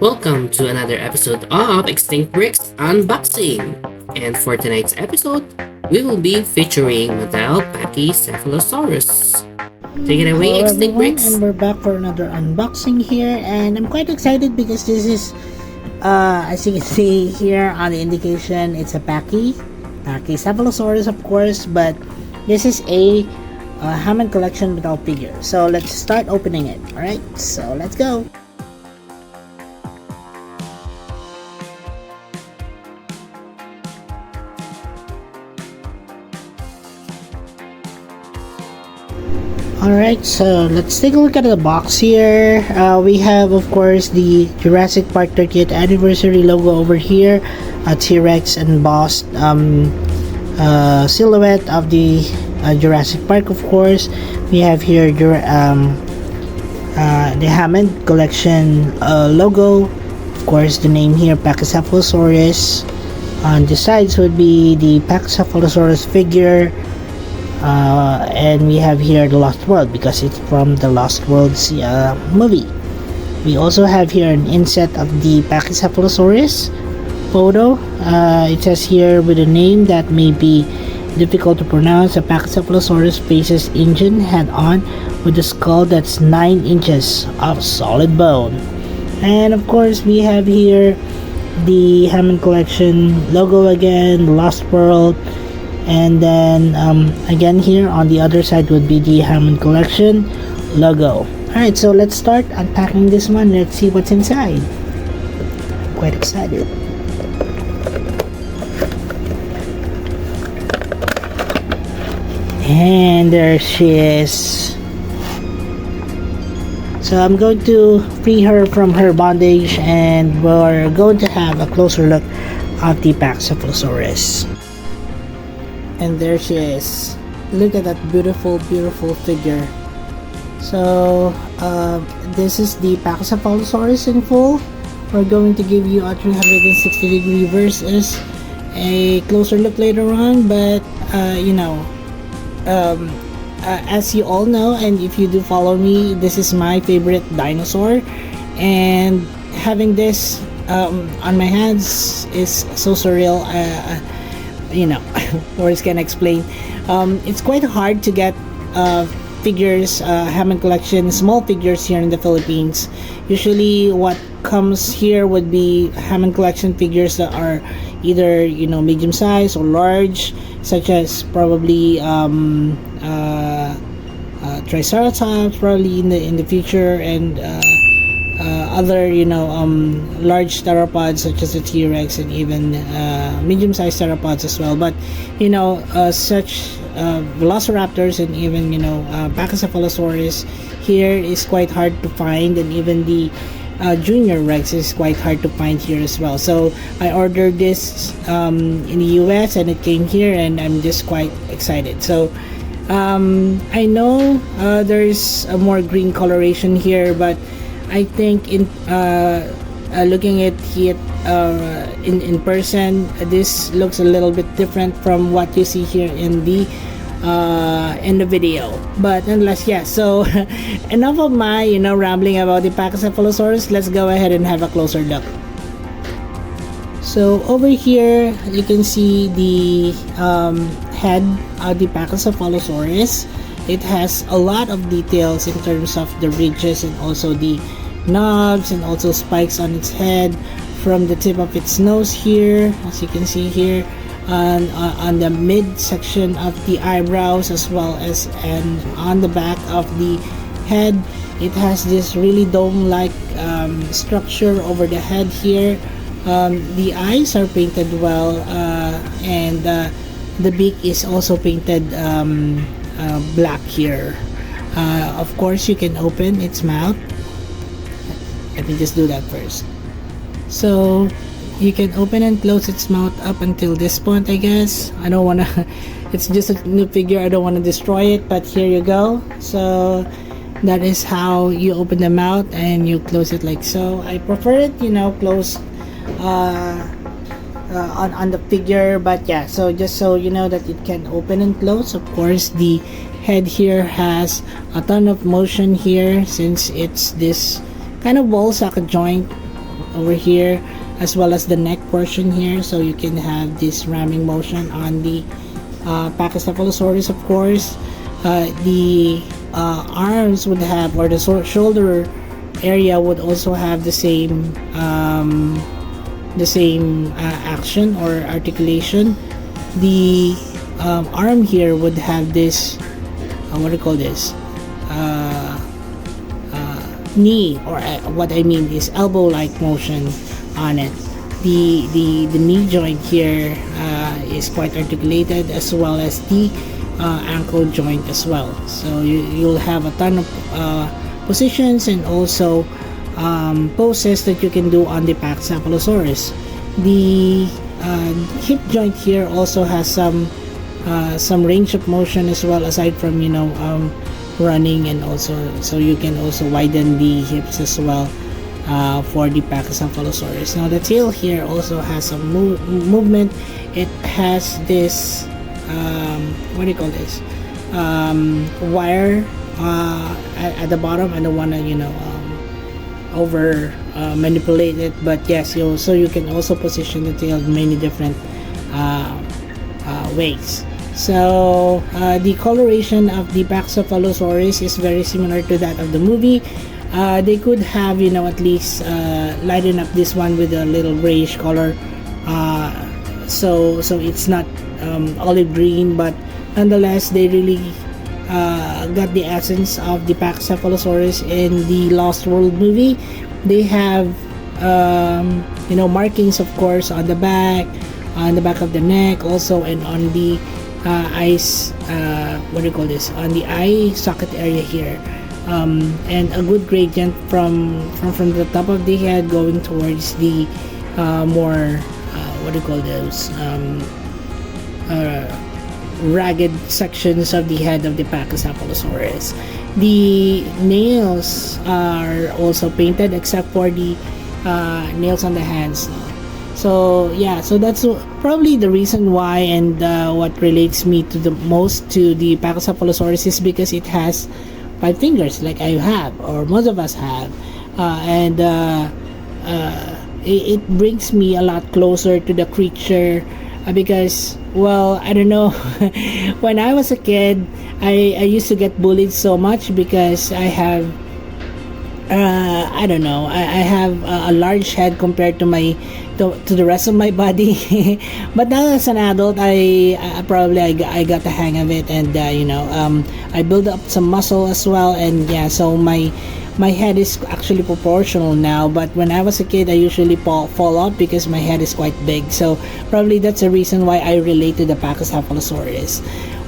Welcome to another episode of Extinct Bricks Unboxing. And for tonight's episode, we will be featuring Mattel Pachycephalosaurus. Take it away, Hello Extinct everyone, Bricks. and we're back for another unboxing here, and I'm quite excited because this is, as you can see here on the indication, it's a Pachycephalosaurus of course, but this is a Hammond collection metal figure. So let's start opening it. Alright, so let's go. Alright, so let's take a look at the box here. We have, of course, the Jurassic Park 30th anniversary logo over here, a T-Rex embossed silhouette of the Jurassic Park, of course. We have here the Hammond collection logo, of course, the name here, Pachycephalosaurus. On the sides would be the Pachycephalosaurus figure. And we have here the Lost World because it's from the Lost World's movie. We also have here an inset of the Pachycephalosaurus photo. It says here with a name that may be difficult to pronounce. The Pachycephalosaurus faces engine head on with a skull that's 9 inches of solid bone. And of course we have here the Hammond collection logo again, the Lost World. And then again here on the other side would be the Hammond collection logo. Alright, so let's start unpacking this one. Let's see what's inside. I'm quite excited. And there she is. So I'm going to free her from her bondage and we're going to have a closer look at the Pachycephalosaurus. And there she is. Look at that beautiful figure. So this is the Pachycephalosaurus in full. We're going to give you a 360 degree versus a closer look later on, but as you all know, and if you do follow me, this is my favorite dinosaur, and having this on my hands is so surreal. Words can explain. It's quite hard to get figures, Hammond collection, small figures here in the Philippines. Usually what comes here would be Hammond collection figures that are either medium size or large, such as probably Triceratops probably in the future, and other large theropods such as the T-Rex, and even medium-sized theropods as well. But such velociraptors and even Pachycephalosaurus here is quite hard to find, and even the Junior Rex is quite hard to find here as well. So I ordered this in the US and it came here, and I'm just quite excited. So I know there's a more green coloration here, but I think in looking at it in person, this looks a little bit different from what you see here in the video. But nonetheless, yeah. So enough of my rambling about the Pachycephalosaurus. Let's go ahead and have a closer look. So over here you can see the head of the Pachycephalosaurus. It has a lot of details in terms of the ridges and also the knobs and also spikes on its head, from the tip of its nose here, as you can see here, on the mid section of the eyebrows, as well as and on the back of the head. It has this really dome-like structure over the head here. The eyes are painted well, and the beak is also painted black here. Of course you can open its mouth. Let me just do that first. So you can open and close its mouth up until this point, I guess. I don't want to it's just a new figure, I don't want to destroy it, but here you go. So that is how you open the mouth, and you close it like so. I prefer it closed on the figure, but yeah, so just so you know that it can open and close. Of course the head here has a ton of motion here, since it's this kind of ball socket joint over here, as well as the neck portion here, so you can have this ramming motion on the Pachycephalosaurus. Of course, the arms would have, or the shoulder area would also have the same action or articulation. The arm here would have this what do you call this, knee, or what I mean is elbow-like motion on it. The knee joint here is quite articulated, as well as the ankle joint as well. So you'll have a ton of positions and also poses that you can do on the Pachycephalosaurus. The hip joint here also has some range of motion as well, aside from running, and also so you can also widen the hips as well for the Pachycephalosaurus. Now the tail here also has some movement. It has this what do you call this, wire at the bottom. I don't want to over manipulate it, but yes, so you can also position the tail in many different ways. So the coloration of the Pachycephalosaurus is very similar to that of the movie. They could have at least lighten up this one with a little grayish color, so it's not olive green, but nonetheless they really got the essence of the Pachycephalosaurus in the Lost World movie. They have markings, of course, on the back of the neck also, and on the eyes, what do you call this, on the eye socket area here, and a good gradient from the top of the head going towards the more what do you call those, ragged sections of the head of the Pachycephalosaurus. The nails are also painted, except for the nails on the hands. So yeah, so that's probably the reason why, and what relates me to the most to the Pachycephalosaurus is because it has 5 fingers, like I have, or most of us have, and it brings me a lot closer to the creature. Because, well, I don't know, when I was a kid, I used to get bullied so much because I have I don't know, I have a large head compared to the rest of my body. But now as an adult, I got the hang of it, and I build up some muscle as well, and yeah, so my head is actually proportional now. But when I was a kid, I usually fall off because my head is quite big. So probably that's the reason why I relate to the Pachycephalosaurus.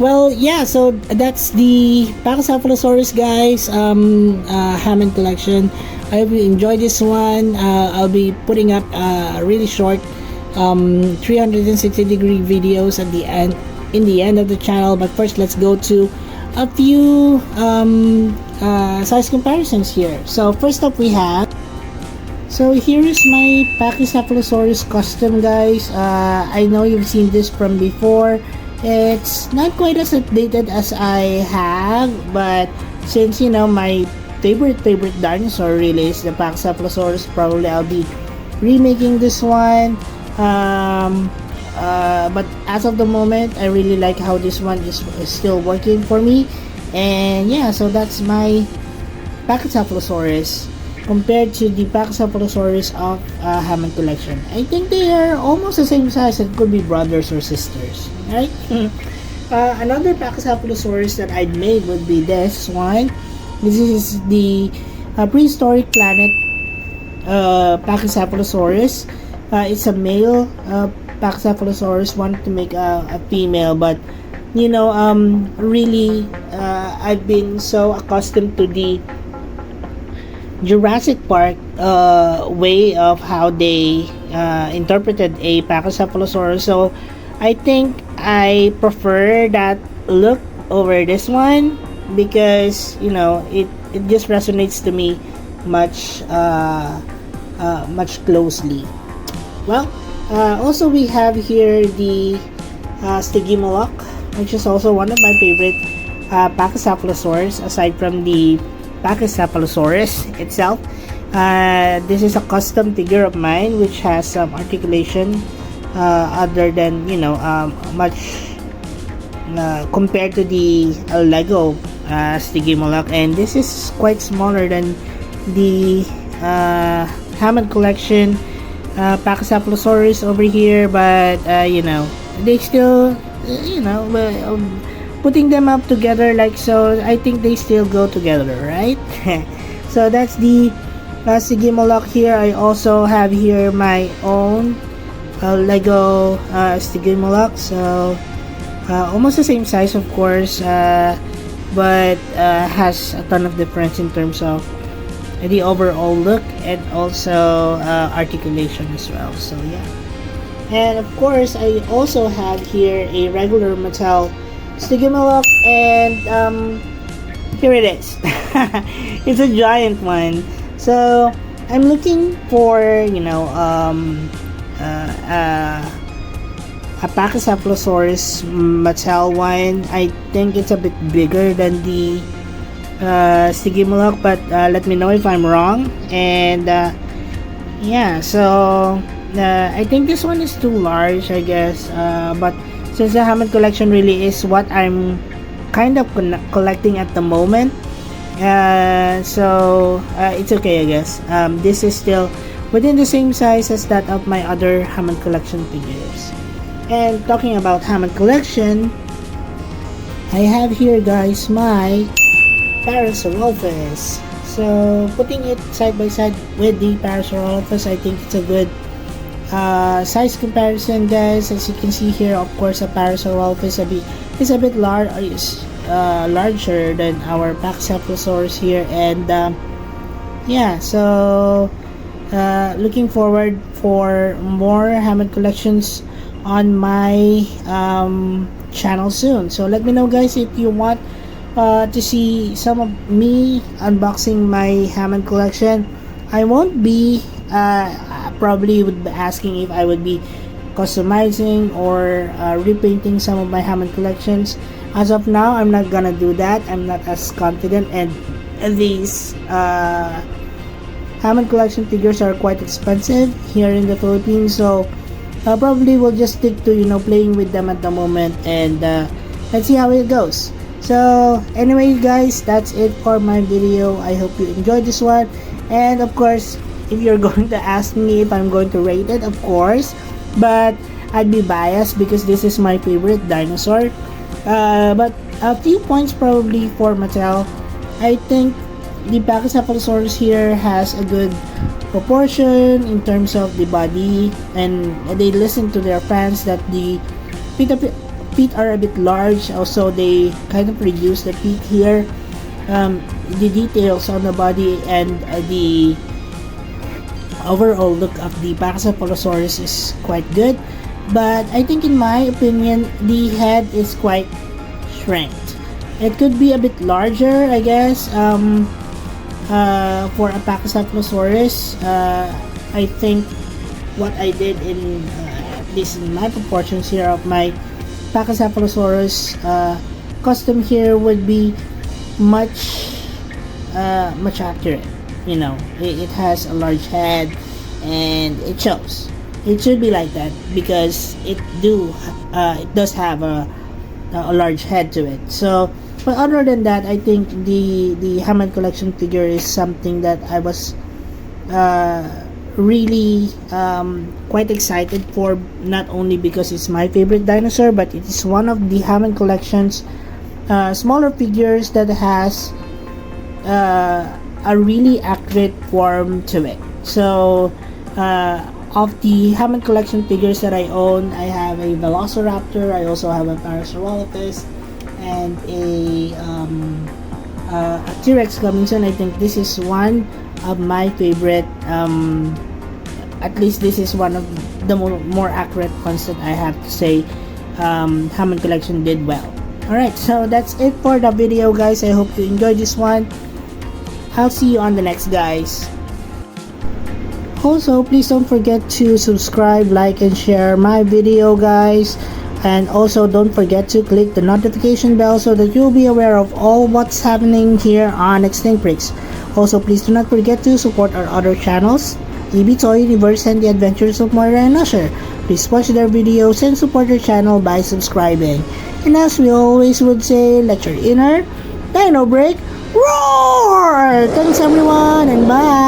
Well, yeah, so that's the Pachycephalosaurus, guys, Hammond collection. I hope you enjoyed this one. I'll be putting up really short 360-degree videos at the end, in the end of the channel. But first, let's go to a few size comparisons here. So first up, we have, so here is my Pachycephalosaurus custom, guys. I know you've seen this from before. It's not quite as updated as I have, but since my favorite dinosaur really is the Pachycephalosaurus, probably I'll be remaking this one. But as of the moment, I really like how this one is still working for me. And yeah, so that's my Pachycephalosaurus compared to the Pachycephalosaurus of Hammond collection. I think they are almost the same size. It could be brothers or sisters, right? Another Pachycephalosaurus that I'd made would be this one. This is the Prehistoric Planet Pachycephalosaurus. It's a male Pachycephalosaurus. Wanted to make a female, but really I've been so accustomed to the Jurassic Park way of how they interpreted a Pachycephalosaurus. So I think I prefer that look over this one because it just resonates to me much closely. Well, also we have here the Stio, which is also one of my favorite Pachycephalosaurus aside from the Pachycephalosaurus itself. This is a custom figure of mine which has some articulation other than, you know, much compared to the Lego Stygimoloch, and this is quite smaller than the Hammond collection Pachycephalosaurus over here, but you know, they still, you know, putting them up together like so, I think they still go together, right? So that's the Stygimoloch here. I also have here my own Lego Stygimoloch, so almost the same size, of course, but has a ton of difference in terms of the overall look and also articulation as well. So yeah, and of course I also have here a regular Mattel Stygimoloch, and here it is. It's a giant one. So I'm looking for, you know, a Pachycephalosaurus Mattel one. I think it's a bit bigger than the Stygimoloch, but let me know if I'm wrong. And yeah, so I think this one is too large, I guess, but since the Hammond collection really is what I'm kind of collecting at the moment, so it's okay, I guess. This is still within the same size as that of my other Hammond collection figures. And talking about Hammond collection, I have here, guys, my Parasaurolophus. So putting it side by side with the Parasaurolophus, I think it's a good size comparison, guys. As you can see here, of course, a Parasaurolophus is a bit larger than our Pachycephalosaurus here, and yeah, so looking forward for more Hammond collections on my channel soon. So let me know, guys, if you want to see some of me unboxing my Hammond collection. I won't be probably would be asking if I would be customizing or repainting some of my Hammond collections. As of now, I'm not gonna do that. I'm not as confident, and these Hammond collection figures are quite expensive here in the Philippines, so probably will just stick to, you know, playing with them at the moment, and let's see how it goes. So anyway, guys, that's it for my video. I hope you enjoyed this one, and of course, if you're going to ask me if I'm going to rate it, of course, but I'd be biased because this is my favorite dinosaur. But a few points probably for Mattel. I think the Pachycephalosaurus here has a good proportion in terms of the body, and they listen to their fans that the feet are a bit large. Also, they kind of reduce the feet here. The details on the body and the overall look of the Pachycephalosaurus is quite good, but I think, in my opinion, the head is quite shrinked. It could be a bit larger, I guess, for a Pachycephalosaurus. I think what I did in at least in my proportions here of my Pachycephalosaurus custom here would be much accurate. You know, it has a large head, and it shows. It should be like that because it does have a large head to it. So, but other than that, I think the Hammond collection figure is something that I was really quite excited for, not only because it's my favorite dinosaur, but it is one of the Hammond collection's smaller figures that has a really accurate form to it. So of the Hammond collection figures that I own, I have a Velociraptor, I also have a Parasaurolophus, and a T-Rex coming soon. I think this is one of my favorite, at least this is one of the more accurate ones that I have to say Hammond collection did well. Alright, so that's it for the video, guys. I hope you enjoyed this one. I'll see you on the next, guys. Also, please don't forget to subscribe, like, and share my video, guys. And also, don't forget to click the notification bell so that you'll be aware of all what's happening here on Extinct Bricks. Also, please do not forget to support our other channels, EB Toy Universe and The Adventures of Moira and Usher. Please watch their videos and support their channel by subscribing. And as we always would say, let your inner dino break roar! Thanks everyone and bye!